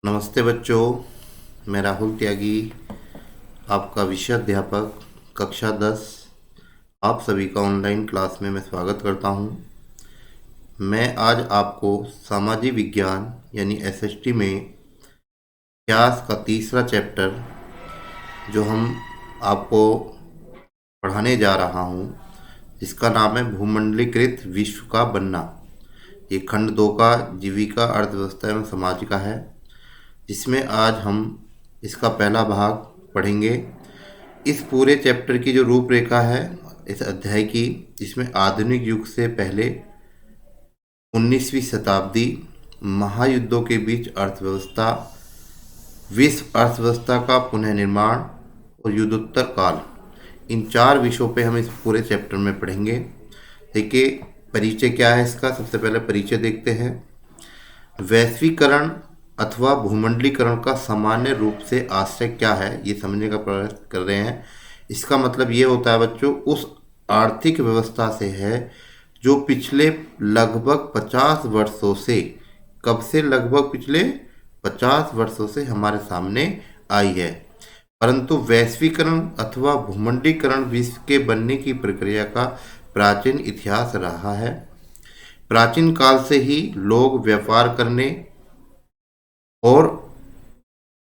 नमस्ते बच्चों, मैं राहुल त्यागी, आपका विषय अध्यापक कक्षा 10। आप सभी का ऑनलाइन क्लास में मैं स्वागत करता हूं। मैं आज आपको सामाजिक विज्ञान यानी एसएसटी में इतिहास का तीसरा चैप्टर जो हम आपको पढ़ाने जा रहा हूं, जिसका नाम है भूमंडलीकृत विश्व का बनना। ये खंड 2 का जीविका, अर्थव्यवस्था एवं समाज का है, जिसमें आज हम इसका पहला भाग पढ़ेंगे। इस पूरे चैप्टर की जो रूपरेखा है इस अध्याय की, जिसमें आधुनिक युग से पहले 19वीं शताब्दी, महायुद्धों के बीच अर्थव्यवस्था, विश्व अर्थव्यवस्था का पुनर्निर्माण और युद्धोत्तर काल, इन 4 विषयों पे हम इस पूरे चैप्टर में पढ़ेंगे। देखिए परिचय क्या है इसका। सबसे पहले परिचय देखते हैं। वैश्वीकरण अथवा भूमंडलीकरण का सामान्य रूप से आशय क्या है, ये समझने का प्रयास कर रहे हैं। इसका मतलब ये होता है बच्चों, उस आर्थिक व्यवस्था से है जो पिछले लगभग 50 वर्षों से, कब से, लगभग पिछले 50 वर्षों से हमारे सामने आई है। परंतु वैश्वीकरण अथवा भूमंडलीकरण विश्व के बनने की प्रक्रिया का प्राचीन इतिहास रहा है। प्राचीन काल से ही लोग व्यापार करने और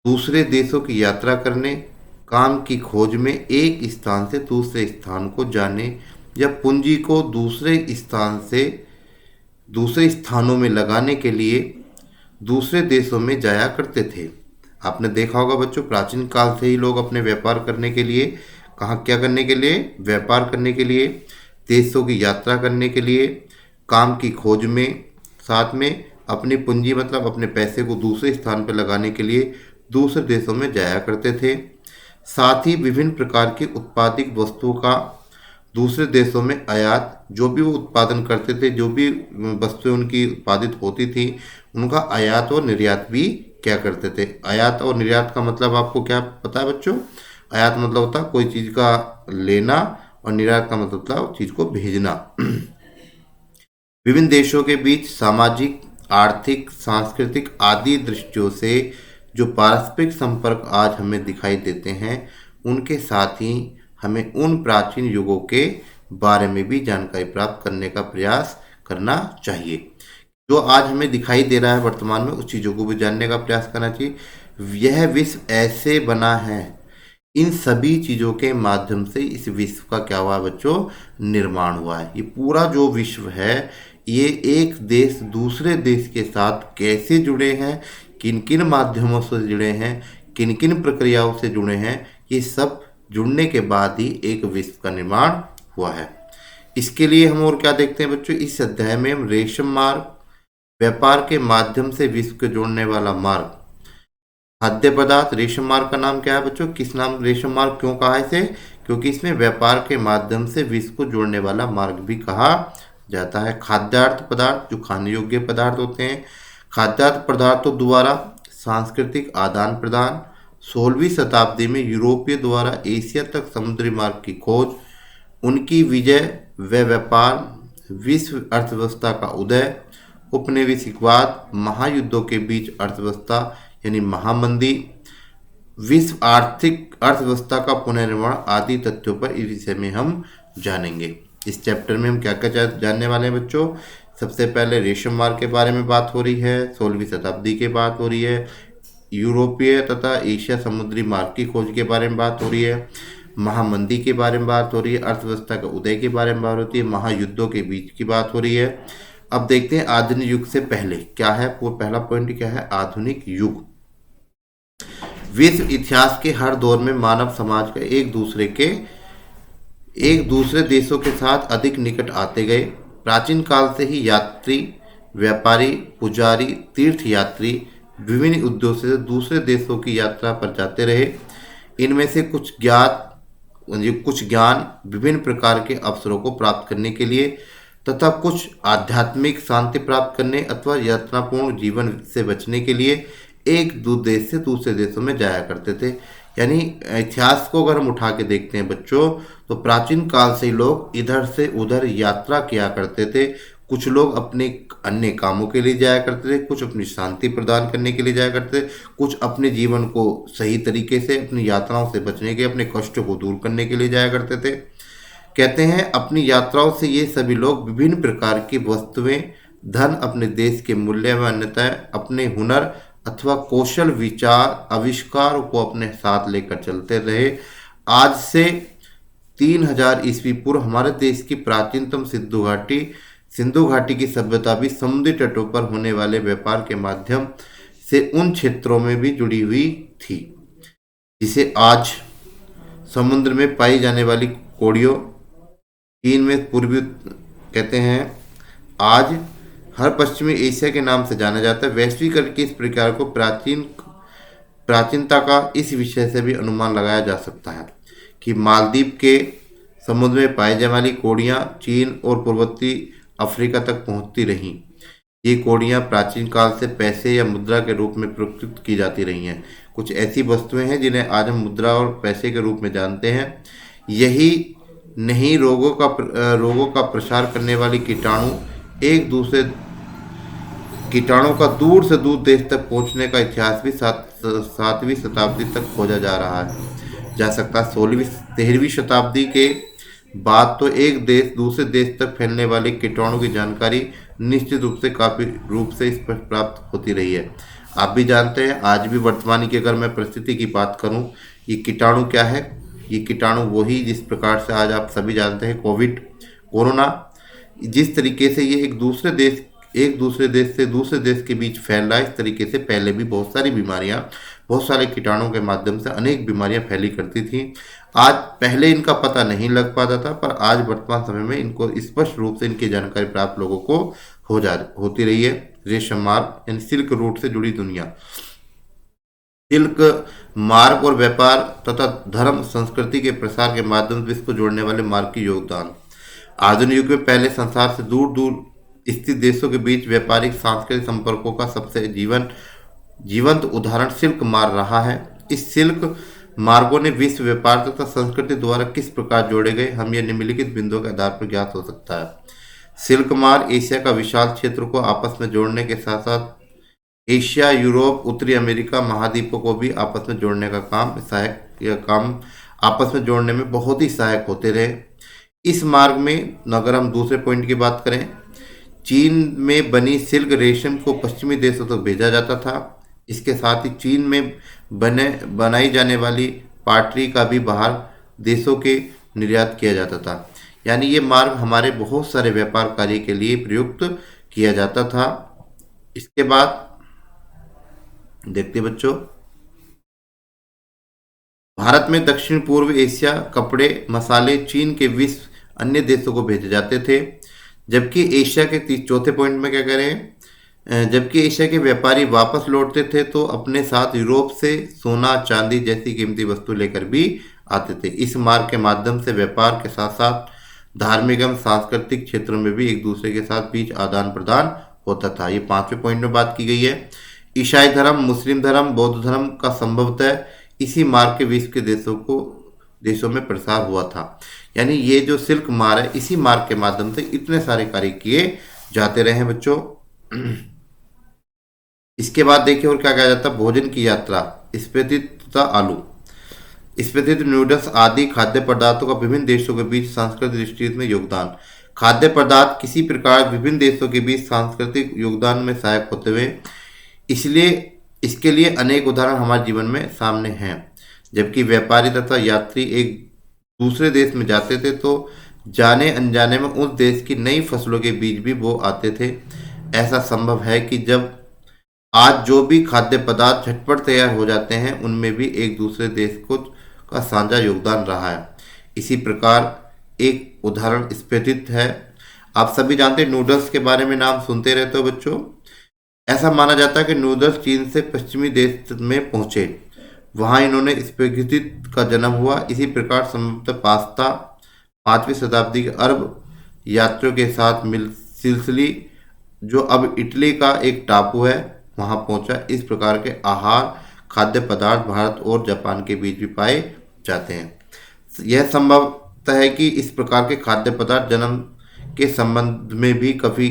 दूसरे देशों की यात्रा करने, काम की खोज में एक स्थान से दूसरे स्थान को जाने या पूंजी को दूसरे स्थानों में लगाने के लिए दूसरे देशों में जाया करते थे। आपने देखा होगा बच्चों, प्राचीन काल से ही लोग अपने व्यापार करने के लिए, कहाँ क्या करने के लिए, व्यापार करने के लिए, देशों की यात्रा करने के लिए, काम की खोज में, साथ में अपनी पूंजी मतलब अपने पैसे को दूसरे स्थान पर लगाने के लिए दूसरे देशों में जाया करते थे। साथ ही विभिन्न प्रकार की उत्पादित वस्तुओं का दूसरे देशों में आयात, जो भी वो उत्पादन करते थे, जो भी वस्तुएं उनकी उत्पादित होती थी, उनका आयात और निर्यात भी क्या करते थे। आयात और निर्यात का मतलब आपको क्या पता है बच्चों? आयात मतलब होता है कोई चीज़ का लेना, और निर्यात का मतलब होता है चीज़ को भेजना। विभिन्न देशों के बीच सामाजिक, आर्थिक, सांस्कृतिक आदि दृष्टियों से जो पारस्परिक संपर्क आज हमें दिखाई देते हैं, उनके साथ ही हमें उन प्राचीन युगों के बारे में भी जानकारी प्राप्त करने का प्रयास करना चाहिए। जो आज हमें दिखाई दे रहा है वर्तमान में, उस चीज़ों को भी जानने का प्रयास करना चाहिए। यह विश्व ऐसे बना है, इन सभी चीज़ों के माध्यम से इस विश्व का क्या हुआ है बच्चों? निर्माण हुआ है। ये पूरा जो विश्व है, ये एक देश दूसरे देश के साथ कैसे जुड़े हैं, किन किन माध्यमों से जुड़े हैं, किन किन प्रक्रियाओं से जुड़े हैं, ये सब जुड़ने के बाद ही एक विश्व का निर्माण हुआ है। इसके लिए हम और क्या देखते हैं बच्चों? इस अध्याय में हम रेशम मार्ग, व्यापार के माध्यम से विश्व को जोड़ने वाला मार्ग, खाद्य पदार्थ, रेशम मार्ग का नाम क्या है बच्चों? किस नाम रेशम मार्ग क्यों कहा इसे? क्योंकि इसमें व्यापार के माध्यम से विश्व को जोड़ने वाला मार्ग भी कहा जाता है। खाद्यार्थ पदार्थ, जो खाने योग्य पदार्थ होते हैं, खाद्यार्थ पदार्थों द्वारा सांस्कृतिक आदान प्रदान, 16वीं शताब्दी में यूरोपीय द्वारा एशिया तक समुद्री मार्ग की खोज, उनकी विजय व व्यापार, विश्व अर्थव्यवस्था का उदय, उपनिवेशवाद, महायुद्धों के बीच अर्थव्यवस्था यानी महामंदी, विश्व आर्थिक अर्थव्यवस्था का पुनर्निर्माण आदि तथ्यों पर इस विषय में हम जानेंगे। इस चैप्टर में हम क्या क्या जानने वाले हैं बच्चों? सबसे पहले रेशम मार्ग के बारे में बात हो रही है, 16वीं शताब्दी की बात हो रही है, यूरोपीय तथा एशिया समुद्री मार्ग की खोज के बारे में बात हो रही है, महामंदी के बारे में बात हो रही है, अर्थव्यवस्था के उदय के बारे में बात होती है, महायुद्धों के बीच की बात हो रही है। अब देखते हैं आधुनिक युग से पहले क्या है। वो पहला पॉइंट क्या है? आधुनिक युग। विश्व इतिहास के हर दौर में मानव समाज का एक दूसरे देशों के साथ अधिक निकट आते गए। प्राचीन काल से ही यात्री, व्यापारी, पुजारी, तीर्थयात्री विभिन्न उद्देश्यों से दूसरे देशों की यात्रा पर जाते रहे। इनमें से कुछ ज्ञान विभिन्न प्रकार के अवसरों को प्राप्त करने के लिए तथा कुछ आध्यात्मिक शांति प्राप्त करने अथवा यातनापूर्ण जीवन से बचने के लिए एक दो देश से दूसरे देशों में जाया करते थे। यानी इतिहास को अगर हम उठा के देखते हैं बच्चों, तो प्राचीन काल से लोग इधर से उधर यात्रा किया करते थे, कुछ लोग अपने अन्य कामों के लिए जाया करते थे, कुछ अपनी शांति प्रदान करने के लिए जाया करते थे, कुछ अपने जीवन को सही तरीके से अपनी यात्राओं से बचने के, अपने कष्टों को दूर करने के लिए जाया करते थे। कहते हैं अपनी यात्राओं से ये सभी लोग विभिन्न प्रकार की वस्तुएं, धन, अपने देश के मूल्य व अन्यथा अपने हुनर अथवा कौशल, विचार, आविष्कार को अपने साथ लेकर चलते रहे। आज से 3000 ईस्वी पूर्व हमारे देश की प्राचीनतम सिंधु घाटी की सभ्यता भी समुद्री तटों पर होने वाले व्यापार के माध्यम से उन क्षेत्रों में भी जुड़ी हुई थी, जिसे आज समुद्र में पाई जाने वाली कोड़ियों, चीन में पूर्वी कहते हैं, आज हर पश्चिमी एशिया के नाम से जाना जाता है। वैश्वीकरण की इस प्रक्रिया को प्राचीनता का इस विषय से भी अनुमान लगाया जा सकता है कि मालदीव के समुद्र में पाई जाने वाली कोड़ियाँ चीन और पूर्वोत्तरी अफ्रीका तक पहुँचती रहीं। ये कोड़ियाँ प्राचीन काल से पैसे या मुद्रा के रूप में प्रयुक्त की जाती रही हैं। कुछ ऐसी वस्तुएं हैं जिन्हें आज हम मुद्रा और पैसे के रूप में जानते हैं। यही नहीं, रोगों का प्रसार करने वाली कीटाणु का दूर से दूर देश तक पहुंचने का इतिहास भी 7वीं शताब्दी तक खोजा जा सकता है। 13वीं शताब्दी के बाद तो एक देश दूसरे देश तक फैलने वाले कीटाणु की जानकारी निश्चित रूप से काफ़ी रूप से इस पर प्राप्त होती रही है। आप भी जानते हैं, आज भी वर्तमान की अगर मैं परिस्थिति की बात करूं, ये कीटाणु क्या है? ये कीटाणु वही जिस प्रकार से आज आप सभी जानते हैं कोरोना, जिस तरीके से ये एक दूसरे देश से दूसरे देश के बीच फैल रहा है, इस तरीके से पहले भी बहुत सारी बीमारियां, बहुत सारे कीटाणुओं के माध्यम से अनेक बीमारियां फैली करती थी। आज पहले इनका पता नहीं लग पाता था, पर आज वर्तमान समय में इनको स्पष्ट रूप से इनकी जानकारी प्राप्त लोगों को होती रही है। रेशम मार्ग यानी सिल्क रूट से जुड़ी दुनिया, सिल्क मार्ग और व्यापार तथा धर्म संस्कृति के प्रसार के माध्यम से विश्व को जोड़ने वाले मार्ग की योगदान। आधुनिक युग में पहले संसार से दूर दूर स्थित देशों के बीच व्यापारिक सांस्कृतिक संपर्कों का सबसे जीवंत उदाहरण सिल्क मार्ग रहा है। इस सिल्क मार्गों ने विश्व व्यापार तथा संस्कृति द्वारा किस प्रकार जोड़े गए, हम यह निम्नलिखित बिंदुओं के आधार पर ज्ञात हो सकता है। सिल्क मार्ग एशिया का विशाल क्षेत्र को आपस में जोड़ने के साथ साथ एशिया, यूरोप, उत्तरी अमेरिका महाद्वीपों को भी आपस में जोड़ने का काम आपस में जोड़ने में बहुत ही सहायक होते रहे। इस मार्ग में अगर हम दूसरे पॉइंट की बात करें, चीन में बनी सिल्क रेशम को पश्चिमी देशों तक भेजा जाता था। इसके साथ ही चीन में बनाई जाने वाली पाटरी का भी बाहर देशों के निर्यात किया जाता था। यानी ये मार्ग हमारे बहुत सारे व्यापार कार्य के लिए प्रयुक्त किया जाता था। इसके बाद देखते बच्चों, भारत में दक्षिण पूर्व एशिया कपड़े, मसाले चीन के विश्व अन्य देशों को भेजे जाते थे। जबकि एशिया के चौथे पॉइंट में क्या करें, जबकि एशिया के व्यापारी वापस लौटते थे तो अपने साथ यूरोप से सोना, चांदी जैसी कीमती वस्तु लेकर भी आते थे। इस मार्ग के माध्यम से व्यापार के साथ साथ धार्मिक एवं सांस्कृतिक क्षेत्रों में भी एक दूसरे के साथ बीच आदान प्रदान होता था। ये 5वें पॉइंट में बात की गई है। ईसाई धर्म, मुस्लिम धर्म, बौद्ध धर्म का संभवतः इसी मार्ग के विश्व के देशों में प्रसार हुआ था। यानी ये जो सिल्क मार्ग है, इसी मार्ग के माध्यम से इतने सारे कार्य किए जाते रहे हैं बच्चों। इसके बाद देखिए और क्या कहा जाता है, भोजन की यात्रा, स्पेति तथा आलू, स्पेति नूडल्स आदि खाद्य पदार्थों का विभिन्न देशों के बीच सांस्कृतिक दृष्टि में योगदान। खाद्य पदार्थ किसी प्रकार विभिन्न देशों के बीच सांस्कृतिक योगदान में सहायक होते हुए इसके लिए अनेक उदाहरण हमारे जीवन में सामने हैं। जबकि व्यापारी तथा यात्री एक दूसरे देश में जाते थे तो जाने अनजाने में उस देश की नई फसलों के बीज भी वो आते थे। ऐसा संभव है कि जब आज जो भी खाद्य पदार्थ झटपट तैयार हो जाते हैं उनमें भी एक दूसरे देश का साझा योगदान रहा है। इसी प्रकार एक उदाहरण स्पेतित है। आप सभी जानते हैं नूडल्स के बारे में नाम सुनते रहते हो बच्चों। ऐसा माना जाता है कि नूडल्स चीन से पश्चिमी देश में पहुंचे, वहां इन्होंने स्पेगेटी का जन्म हुआ। इसी प्रकार संभवतः पास्ता 5वीं शताब्दी के अरब यात्रियों के साथ सिसिली, जो अब इटली का एक टापू है, वहां पहुंचा। इस प्रकार के आहार खाद्य पदार्थ भारत और जापान के बीच भी पाए जाते हैं। यह संभवतः है कि इस प्रकार के खाद्य पदार्थ जन्म के संबंध में भी काफ़ी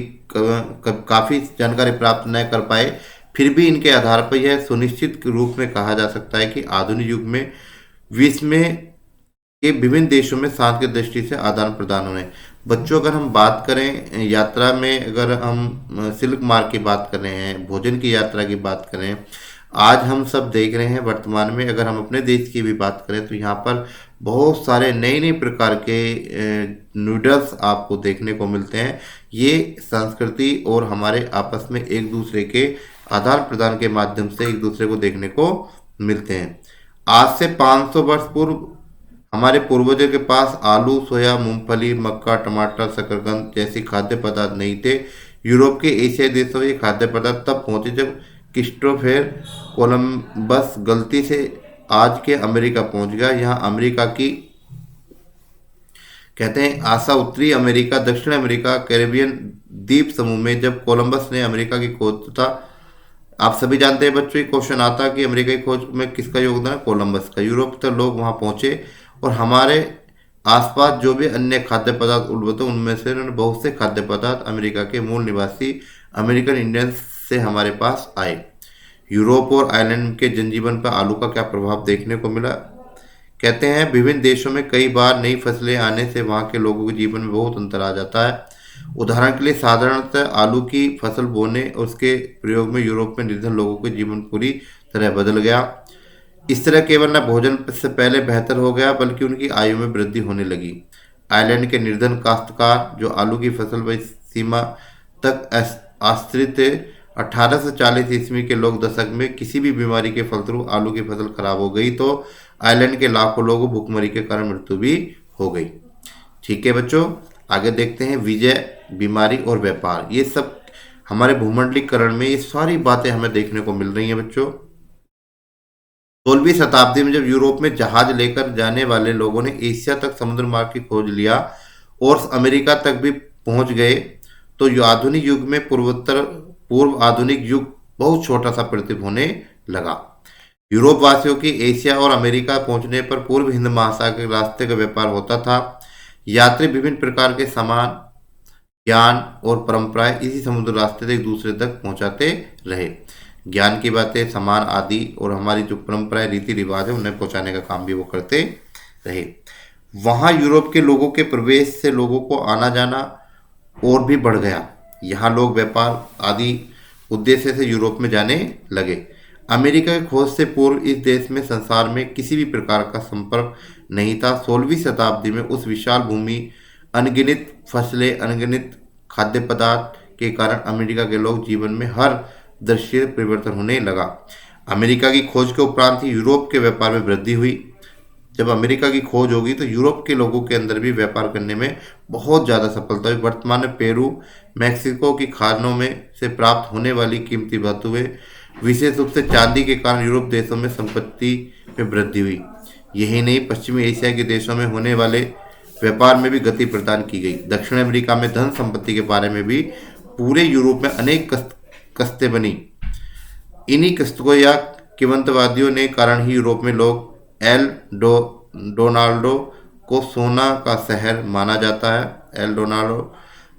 जानकारी प्राप्त न कर पाए, फिर भी इनके आधार पर यह सुनिश्चित रूप में कहा जा सकता है कि आधुनिक युग में विश्व में के विभिन्न देशों में सांस्कृतिक दृष्टि से आदान प्रदान हो रहे हैं। बच्चों, अगर हम बात करें यात्रा में, अगर हम सिल्क मार्ग की बात कर रहे हैं, भोजन की यात्रा की बात करें, आज हम सब देख रहे हैं वर्तमान में, अगर हम अपने देश की भी बात करें तो यहाँ पर बहुत सारे नए नए प्रकार के नूडल्स आपको देखने को मिलते हैं। ये संस्कृति और हमारे आपस में एक दूसरे के आदान प्रदान के माध्यम से एक दूसरे को देखने को मिलते हैं। आज से 500 वर्ष पूर्व हमारे पूर्वजों के पास आलू, सोया, मूंगफली, मक्का, टमाटर, शकरकंद जैसी खाद्य पदार्थ नहीं थे। यूरोप के एशियाई देशों में ये खाद्य पदार्थ तब पहुंचे जब क्रिस्टोफर कोलंबस गलती से आज के अमेरिका पहुंच गया। यहाँ अमेरिका की कहते हैं आशा उत्तरी अमेरिका, दक्षिण अमेरिका, कैरेबियन द्वीप समूह में जब कोलंबस ने अमेरिका की खोज था। आप सभी जानते हैं बच्चों, क्वेश्चन आता कि अमेरिका की खोज में किसका योगदान है? कोलंबस का। यूरोप तक लोग वहां पहुंचे और हमारे आसपास जो भी अन्य खाद्य पदार्थ उद्भूत उनमें से उन्होंने बहुत से खाद्य पदार्थ अमेरिका के मूल निवासी अमेरिकन इंडियंस से हमारे पास आए। यूरोप और आयरलैंड के जनजीवन पर आलू का क्या प्रभाव देखने को मिला? कहते हैं विभिन्न देशों में कई बार नई फसलें आने से वहाँ के लोगों के जीवन में बहुत अंतर आ जाता है। उदाहरण के लिए साधारणतः आलू की फसल बोने और उसके प्रयोग में यूरोप में निर्धन लोगों के जीवन पूरी तरह बदल गया। इस तरह केवल न भोजन से पहले बेहतर हो गया बल्कि उनकी आयु में वृद्धि होने लगी। आयरलैंड के निर्धन काश्तकार जो आलू की फसल पर सीमा तक आश्रित थे, 1840 ईस्वी के लोग दशक में किसी भी बीमारी के फलस्वरूप आलू की फसल खराब हो गई तो आयरलैंड के लाखों लोगों को भूखमरी के कारण मृत्यु भी हो गई। ठीक है बच्चों, आगे देखते हैं विजय, बीमारी और व्यापार। ये सब हमारे भूमंडलीकरण में ये सारी बातें हमें देखने को मिल रही हैं बच्चों। 16वीं शताब्दी में जब यूरोप में जहाज लेकर जाने वाले लोगों ने एशिया तक समुद्र मार्ग की खोज लिया और अमेरिका तक भी पहुंच गए तो आधुनिक युग में पूर्व आधुनिक युग बहुत छोटा सा प्रतीत होने लगा। यूरोप वासियों की एशिया और अमेरिका पहुंचने पर पूर्व हिंद महासागर के रास्ते का व्यापार होता था। यात्री विभिन्न प्रकार के सामान, ज्ञान और परंपराएं इसी समुद्र रास्ते से एक दूसरे तक पहुंचाते रहे। ज्ञान की बातें, सामान आदि और हमारी जो परंपराएं, रीति रिवाज है उन्हें पहुंचाने का काम भी वो करते रहे। वहाँ यूरोप के लोगों के प्रवेश से लोगों को आना जाना और भी बढ़ गया। यहाँ लोग व्यापार आदि उद्देश्य से यूरोप में जाने लगे। अमेरिका की खोज से पूर्व इस देश में संसार में किसी भी प्रकार का संपर्क नहीं था। 16वीं शताब्दी में उस विशाल भूमि, अनगिनत फसलें, अनगिनत खाद्य पदार्थ के कारण अमेरिका के लोग जीवन में हर दृश्य परिवर्तन होने लगा। अमेरिका की खोज के उपरांत ही यूरोप के व्यापार में वृद्धि हुई। जब अमेरिका की खोज होगी तो यूरोप के लोगों के अंदर भी व्यापार करने में बहुत ज़्यादा सफलता हुई। वर्तमान में पेरू, मैक्सिको की खानों में से प्राप्त होने वाली कीमती वस्तुएं, विशेष रूप से चांदी के कारण यूरोप देशों में संपत्ति में वृद्धि हुई। यही नहीं, पश्चिमी एशिया के देशों में होने वाले व्यापार में भी गति प्रदान की गई। दक्षिण अमेरिका में धन संपत्ति के बारे में भी पूरे यूरोप में अनेक कस्तें बनी। इन्हीं कस्तों या किंवदंतिवादियों ने कारण ही यूरोप में लोग डोनाल्डो को सोना का शहर माना जाता है। एल डोनाल्डो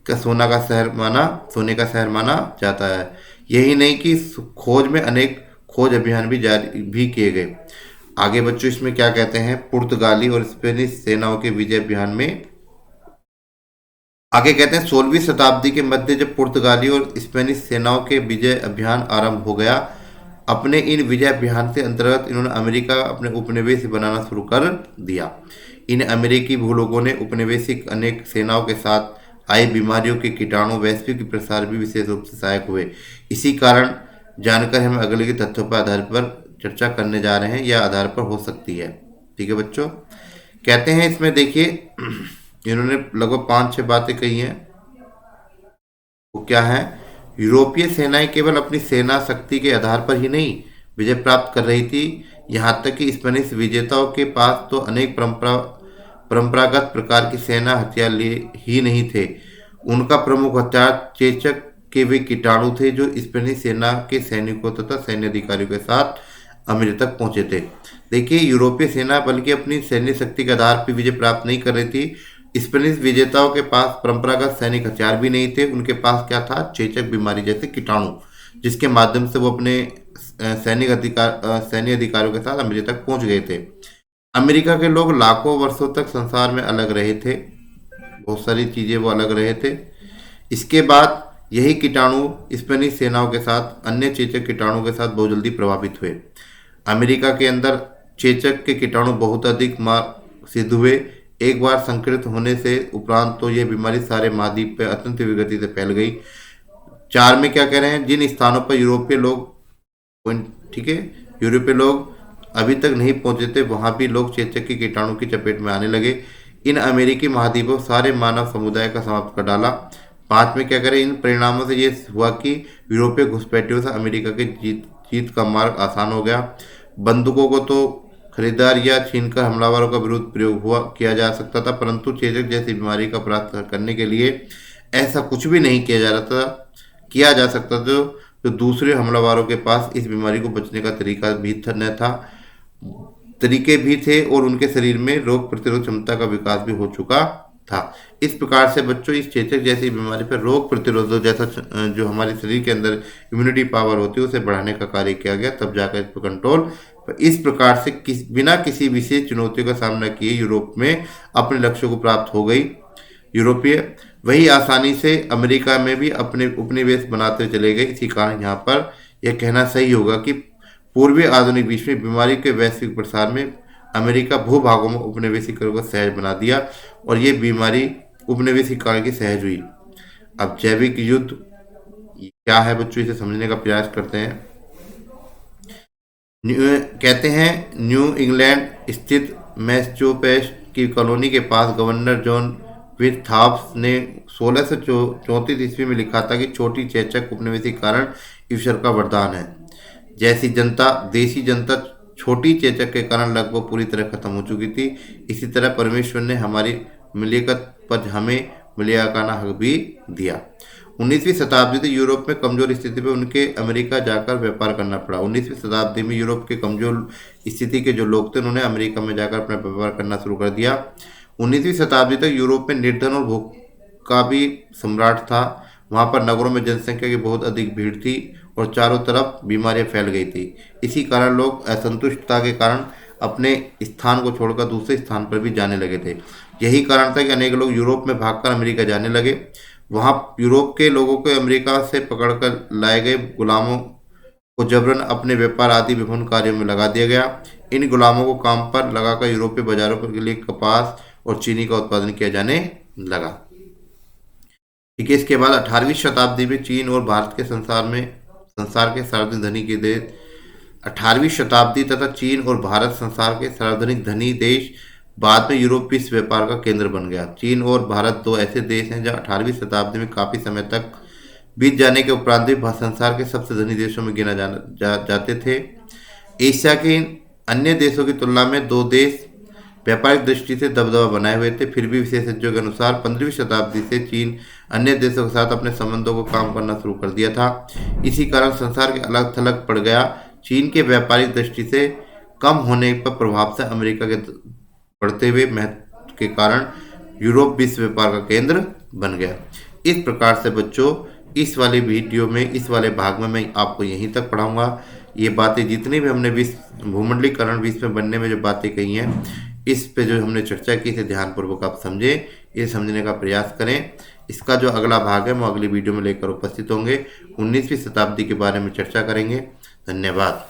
का सोने का शहर माना जाता है। यही नहीं कि खोज में अनेक खोज अभियान भी जारी भी किए गए। आगे बच्चों इसमें क्या कहते हैं, पुर्तगाली और स्पेनिश सेनाओं के विजय अभियान में आगे कहते हैं 16वीं शताब्दी के मध्य जब पुर्तगाली और स्पेनिश सेनाओं के विजय अभियान आरंभ हो गया। अपने इन विजय अभियान से अंतर्गत इन्होंने अमेरिका अपने उपनिवेश बनाना शुरू कर दिया। इन अमेरिकी भूलोगों ने उपनिवेशिक अनेक सेनाओं के साथ आई बीमारियों के कीटाणु वैश्विक प्रसार भी विशेष रूप से सहायक हुए। इसी कारण जानकर हम अगले के तथ्यों पर आधार पर चर्चा करने जा रहे हैं या आधार पर हो सकती है। ठीक है बच्चों, कहते हैं इसमें देखिए इन्होंने लगभग 5-6 बातें कही हैं। वो क्या है, यूरोपीय सेनाएं केवल अपनी सेना शक्ति के आधार पर ही नहीं विजय प्राप्त कर रही थी, यहाँ तक कि स्पेनिश विजेताओं के पास तो अनेक परंपरागत प्रकार की सेना हथियार ही नहीं थे। उनका प्रमुख हथियार चेचक के वे कीटाणु थे जो स्पेनिश सेना के सैनिकों तथा सैन्य अधिकारियों के साथ अमेरिका तक पहुंचे थे। देखिए, यूरोपीय सेना बल्कि अपनी सैन्य शक्ति के आधार पर विजय प्राप्त नहीं कर रही थी। स्पेनिश विजेताओं के पास परंपरागत सैनिक हथियार भी नहीं थे। उनके पास क्या था? चेचक बीमारी जैसे कीटाणु, जिसके माध्यम से वो अपने सैन्य अधिकारियों के साथ अमेरिका तक पहुंच गए थे। अमेरिका के लोग लाखों वर्षों तक संसार में अलग रहे थे, बहुत सारी चीजें वो अलग रहे थे। इसके बाद यही कीटाणु स्पेनिश सेनाओं के साथ, अन्य चेचक कीटाणु के साथ बहुत जल्दी प्रभावित हुए। अमेरिका के अंदर चेचक के कीटाणु बहुत अधिक मार सिद्ध हुए। एक बार संक्रमित होने से उपरांत तो यह बीमारी सारे महाद्वीप पर अत्यंत तीव्र गति से फैल गई। 4 में क्या कह रहे हैं? जिन स्थानों पर यूरोपीय लोग, ठीक है, यूरोपीय लोग अभी तक नहीं पहुंचे थे, वहां भी लोग चेचक के कीटाणु की चपेट में आने लगे। इन अमेरिकी महाद्वीपों सारे मानव समुदाय का समाप्त कर डाला। 5 में क्या करें? इन परिणामों से ये हुआ कि यूरोपीय घुसपैठियों से अमेरिका के जीत का मार्ग आसान हो गया। बंदूकों को तो खरीदार या छीनकर हमलावरों का विरुद्ध प्रयोग किया जा सकता था, परंतु चेचक जैसी बीमारी का परास्त करने के लिए ऐसा कुछ भी नहीं किया जा सकता था जो दूसरे हमलावरों के पास इस बीमारी को बचने का तरीके भी थे और उनके शरीर में रोग प्रतिरोध क्षमता का विकास भी हो चुका था। इस प्रकार से बच्चों इस चेचक जैसी बीमारी पर रोग प्रतिरोध जैसा जो हमारे शरीर के अंदर इम्यूनिटी पावर होती है उसे बढ़ाने का कार्य किया गया, तब जाकर इस पर कंट्रोल। इस प्रकार से बिना किसी विशेष चुनौतियों का सामना किए यूरोप में अपने लक्ष्यों को प्राप्त हो गई। यूरोपीय वही आसानी से अमेरिका में भी अपने उपनिवेश बनाते चले गए। इसी कारण यहाँ पर यह कहना सही होगा कि पूर्वी आधुनिक विश्व में बीमारी के वैश्विक प्रसार में अमेरिका भूभागों में उपनिवेशीकरण को सहज बना दिया और ये बीमारी उपनिवेशीकरण की सहज हुई। अब जैविक युद्ध क्या है बच्चों, इसे समझने का प्रयास करते हैं। कहते हैं न्यू इंग्लैंड स्थित मैसाचुसेट्स की कॉलोनी के पास गवर्नर जॉन विथहाफ्स ने 1634 ईस्वी में लिखा था कि छोटी चेचक उपनिवेशीकरण ईश्वर का वरदान है। देसी जनता छोटी चेचक के कारण लगभग पूरी तरह खत्म हो चुकी थी। इसी तरह परमेश्वर ने हमारी मिलियत पर हमें मिलियाकाना हक भी दिया। 19वीं शताब्दी से यूरोप में कमजोर स्थिति में उनके अमेरिका जाकर व्यापार करना पड़ा। 19वीं शताब्दी में यूरोप के कमजोर स्थिति के जो लोग थे उन्होंने अमेरिका में जाकर अपना व्यापार करना शुरू कर दिया। 19वीं शताब्दी तक यूरोप में निर्धन और भूख का भी सम्राट था। वहाँ पर नगरों में जनसंख्या की बहुत अधिक भीड़ थी और चारों तरफ बीमारियां फैल गई थी। इसी कारण लोग असंतुष्टता के कारण अपने स्थान को छोड़कर दूसरे स्थान पर भी जाने लगे थे। यही कारण था कि अनेक लोग यूरोप में भागकर अमेरिका जाने लगे। वहाँ यूरोप के लोगों को अमेरिका से पकड़कर लाए गए गुलामों को जबरन अपने व्यापार आदि विभिन्न कार्यों में लगा दिया गया। इन गुलामों को काम पर लगाकर यूरोपीय बाजारों के लिए कपास और चीनी का उत्पादन किया जाने लगा। ठीक है, इसके बाद 18वीं शताब्दी में चीन और भारत के संसार के सर्वाधिक धनी के देश 18वीं शताब्दी तथा चीन और भारत संसार के सर्वाधिक धनी देश। बाद में यूरोप विश्व व्यापार का केंद्र बन गया। चीन और भारत दो ऐसे देश हैं जो 18वीं शताब्दी में काफ़ी समय तक बीत जाने के उपरांत भी संसार के सबसे धनी देशों में गिना जाते थे। एशिया के अन्य देशों की तुलना में दो देश व्यापारिक दृष्टि से दबदबा बनाए हुए थे। फिर भी विशेषज्ञों के अनुसार 15वीं शताब्दी से चीन अन्य देशों के साथ अपने संबंधों को काम करना शुरू कर दिया था। इसी कारण संसार के अलग थलग पड़ गया। चीन के व्यापारिक दृष्टि से कम होने पर प्रभाव से अमेरिका के बढ़ते हुए महत्व के कारण यूरोप विश्व व्यापार का केंद्र बन गया। इस प्रकार से बच्चों इस वाले वीडियो में, इस वाले भाग में मैं आपको यहीं तक पढ़ाऊंगा। ये बातें जितनी भी हमने भूमंडलीकरण विश्व में बनने में जो बातें कही हैं, इस पे जो हमने चर्चा की इसे ध्यानपूर्वक आप समझें, ये समझने का प्रयास करें। इसका जो अगला भाग है वो अगली वीडियो में लेकर उपस्थित होंगे। 19वीं शताब्दी के बारे में चर्चा करेंगे। धन्यवाद।